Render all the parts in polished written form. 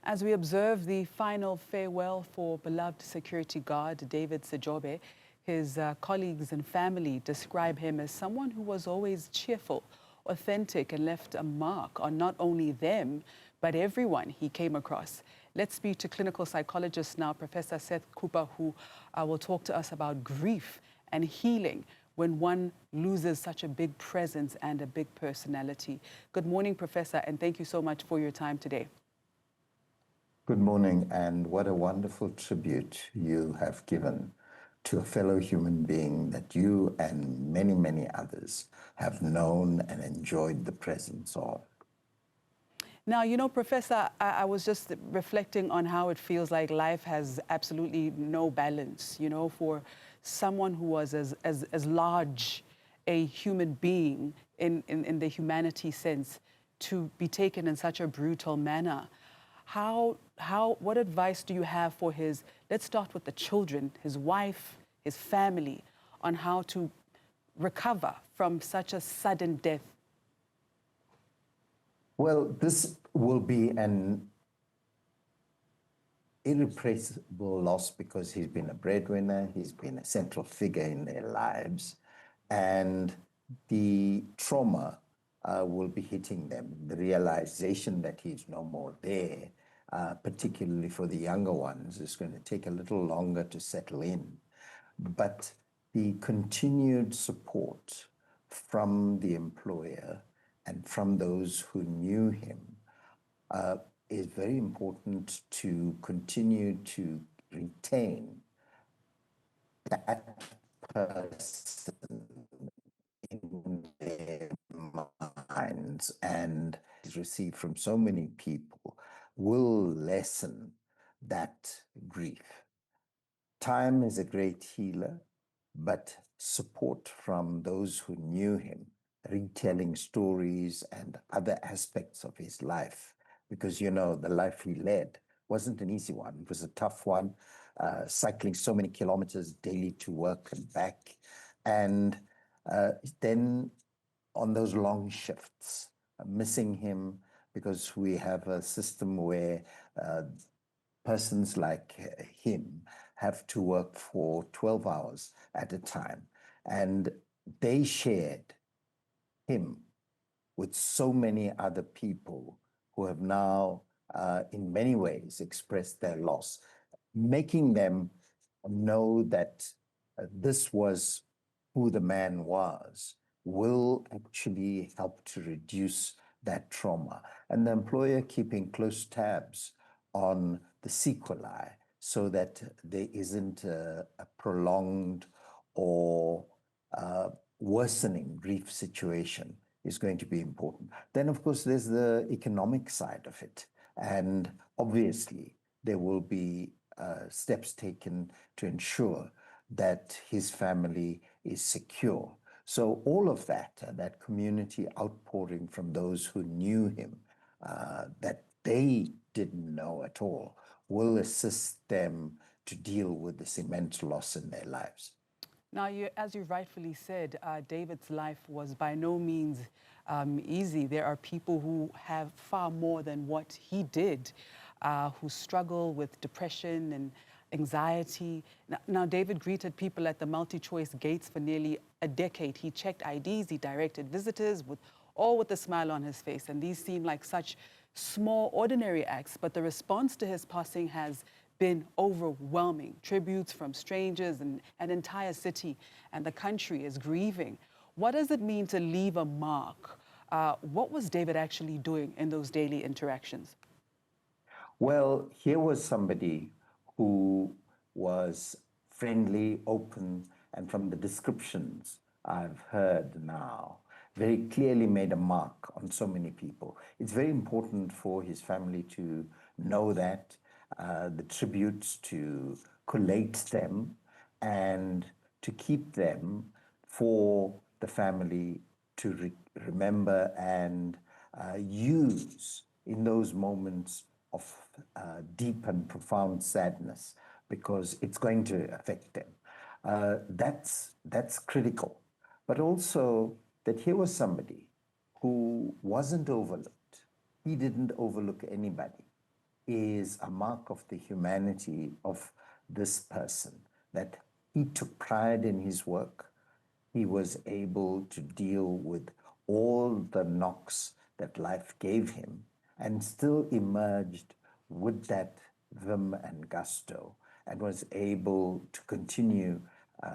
As we observe the final farewell for beloved security guard David Sejobe, his colleagues and family describe him as someone who was always cheerful, authentic, and left a mark on not only them, but everyone he came across. Let's speak to clinical psychologist now, Professor Saths Cooper, who will talk to us about grief and healing when one loses such a big presence and a big personality. Good morning, Professor, and thank you so much for your time today. Good morning, and what a wonderful tribute you have given to a fellow human being that you and many, many others have known and enjoyed the presence of. Now, you know, Professor, I was just reflecting on how it feels like life has absolutely no balance, you know, for someone who was as large a human being in the humanity sense to be taken in such a brutal manner. What advice do you have for let's start with the children, his wife, his family, on how to recover from such a sudden death? Well, this will be an irrepressible loss because he's been a breadwinner, he's been a central figure in their lives, and the trauma will be hitting them. The realization that he's no more there, particularly for the younger ones, is going to take a little longer to settle in. But the continued support from the employer and from those who knew him is very important to continue to retain that person in their minds, and received from so many people will lessen that grief. Time is a great healer, but support from those who knew him, retelling stories and other aspects of his life, because, you know, the life he led wasn't an easy one. It was a tough one, cycling so many kilometers daily to work and back. And then on those long shifts, missing him, because we have a system where persons like him have to work for 12 hours at a time. And they shared him with so many other people who have now, in many ways, expressed their loss, making them know that this was who the man was, will actually help to reduce that trauma. And the employer keeping close tabs on the sequelae so that there isn't a prolonged or worsening grief situation is going to be important. Then, of course, there's the economic side of it. And obviously, there will be steps taken to ensure that his family is secure. So all of that, that community outpouring from those who knew him, that they didn't know at all, will assist them to deal with this immense loss in their lives. Now, as you rightfully said, David's life was by no means easy. There are people who have far more than what he did, who struggle with depression and anxiety. Now, David greeted people at the multi-choice gates for nearly a decade. He checked IDs, he directed visitors, all with a smile on his face. And these seem like such small, ordinary acts, but the response to his passing has been overwhelming. Tributes from strangers and an entire city and the country is grieving. What does it mean to leave a mark? What was David actually doing in those daily interactions? Well, here was somebody who was friendly, open, and from the descriptions I've heard now, very clearly made a mark on so many people. It's very important for his family to know that, the tributes, to collate them and to keep them for the family to remember and use in those moments of deep and profound sadness, because it's going to affect them. That's critical. But also that here was somebody who wasn't overlooked. He didn't overlook anybody. is a mark of the humanity of this person, that he took pride in his work. He was able to deal with all the knocks that life gave him and still emerged with that vim and gusto and was able to continue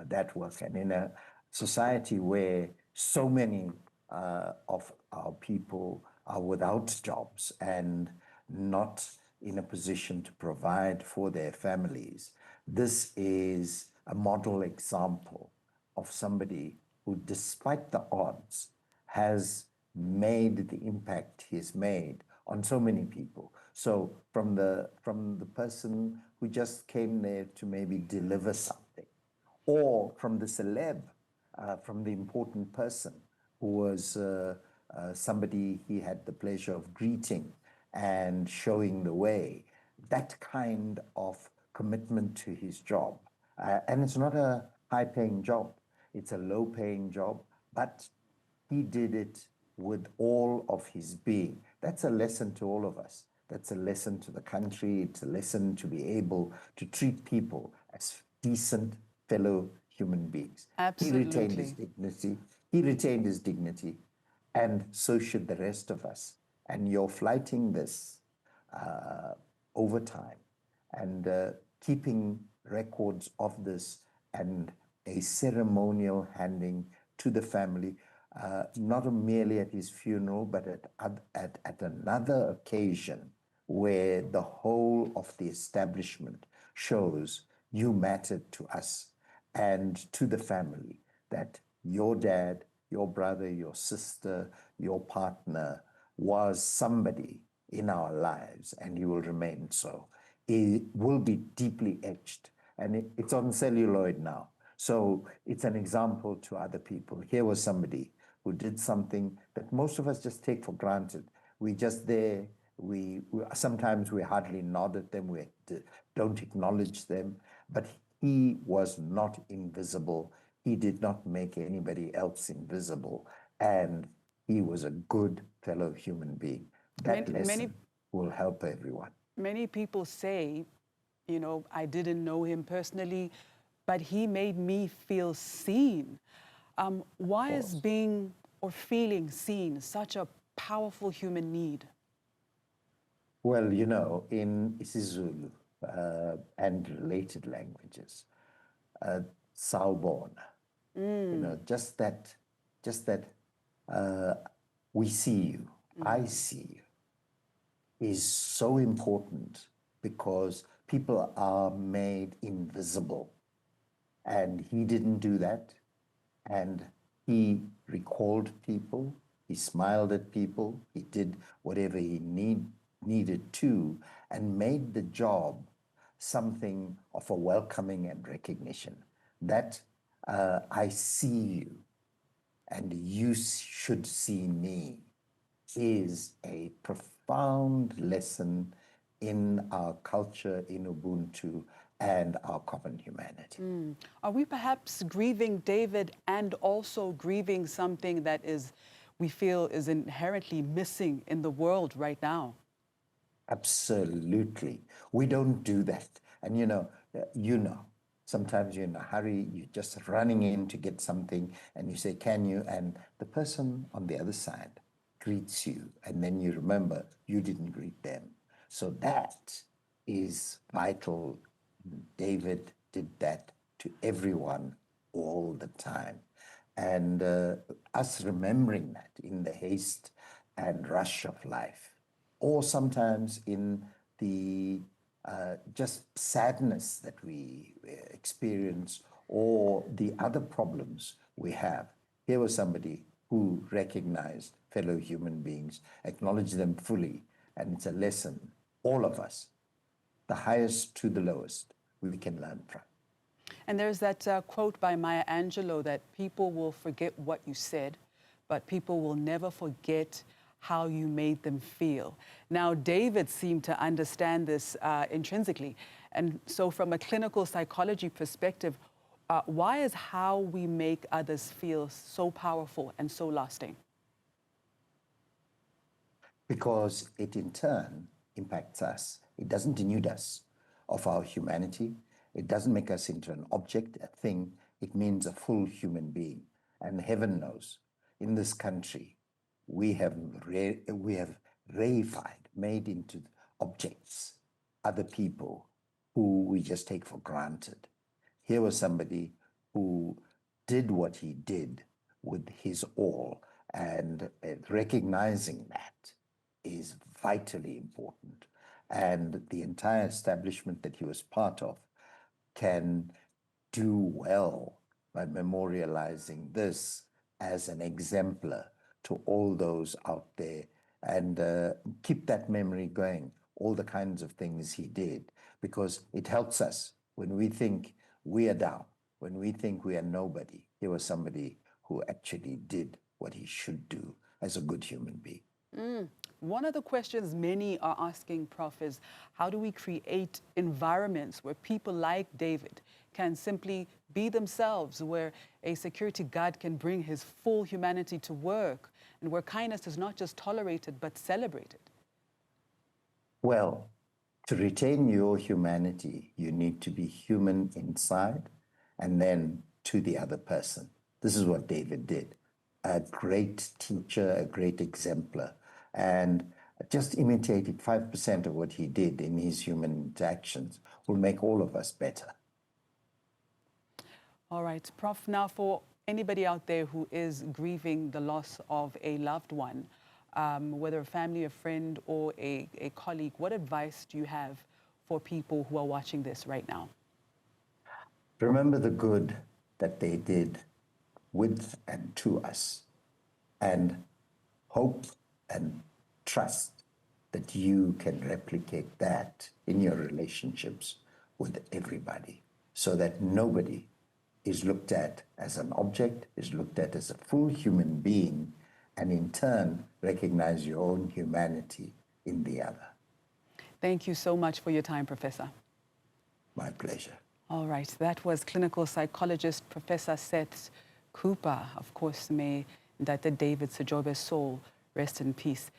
that work. And in a society where so many of our people are without jobs and not in a position to provide for their families, this is a model example of somebody who, despite the odds, has made the impact he's made on so many people. So from the person who just came there to maybe deliver something, or from the celeb, from the important person who was somebody he had the pleasure of greeting and showing the way, that kind of commitment to his job. And it's not a high-paying job. It's a low-paying job, but he did it with all of his being. That's a lesson to all of us. That's a lesson to the country. It's a lesson to be able to treat people as decent fellow human beings. Absolutely. He retained his dignity. He retained his dignity, and so should the rest of us. And you're flighting this over time and keeping records of this and a ceremonial handing to the family, not merely at his funeral, but at another occasion where the whole of the establishment shows you mattered to us and to the family, that your dad, your brother, your sister, your partner was somebody in our lives, and he will remain so. It will be deeply etched, and it's on celluloid now. So it's an example to other people. Here was somebody who did something that most of us just take for granted. We just there, sometimes we hardly nod at them, we don't acknowledge them, but he was not invisible. He did not make anybody else invisible, and he was a good fellow human being. That lesson will help everyone. Many people say, you know, I didn't know him personally, but he made me feel seen. Why is being or feeling seen such a powerful human need? Well, you know, in isiZulu and related languages, sawubona, you know, just that we see you, I see you, is so important, because people are made invisible. And he didn't do that. And he recalled people, he smiled at people, he did whatever he needed to, and made the job something of a welcoming and recognition. That I see you and you should see me is a profound lesson in our culture, in Ubuntu, and our common humanity. Are we perhaps grieving David and also grieving something that we feel is inherently missing in the world right now? Absolutely. We don't do that. And sometimes you're in a hurry, you're just running in to get something, and you say, can you? And the person on the other side greets you, and then you remember you didn't greet them. So that is vital. David did that to everyone all the time. And us remembering that in the haste and rush of life, or sometimes in the just sadness that we experience, or the other problems we have. Here was somebody who recognized fellow human beings, acknowledged them fully, and it's a lesson all of us, the highest to the lowest, we can learn from. And there's that quote by Maya Angelou that people will forget what you said, but people will never forget how you made them feel. Now, David seemed to understand this intrinsically. And so from a clinical psychology perspective, why is how we make others feel so powerful and so lasting? Because it in turn impacts us It doesn't denude us of our humanity. It doesn't make us into an object, a thing. It means a full human being. And heaven knows, in this country, we have reified, made into objects, other people who we just take for granted. Here was somebody who did what he did with his all, and recognizing that is vitally important. And the entire establishment that he was part of can do well by memorializing this as an exemplar to all those out there, and keep that memory going, all the kinds of things he did, because it helps us when we think we are down, when we think we are nobody. He was somebody who actually did what he should do as a good human being. One of the questions many are asking, Prof, is how do we create environments where people like David can simply be themselves, where a security guard can bring his full humanity to work, and where kindness is not just tolerated but celebrated? Well, to retain your humanity, you need to be human inside and then to the other person. This is what David did. A great teacher, a great exemplar, and just imitated 5% of what he did in his human interactions will make all of us better. All right, Prof, now for anybody out there who is grieving the loss of a loved one, whether a family, a friend, or a colleague, what advice do you have for people who are watching this right now? Remember the good that they did with and to us, and hope and trust that you can replicate that in your relationships with everybody, so that nobody is looked at as an object, is looked at as a full human being, and in turn recognize your own humanity in the other. Thank you so much for your time, Professor. My pleasure. All right, that was clinical psychologist Professor Saths Cooper. Of course, may that the David Sejobe's soul rest in peace.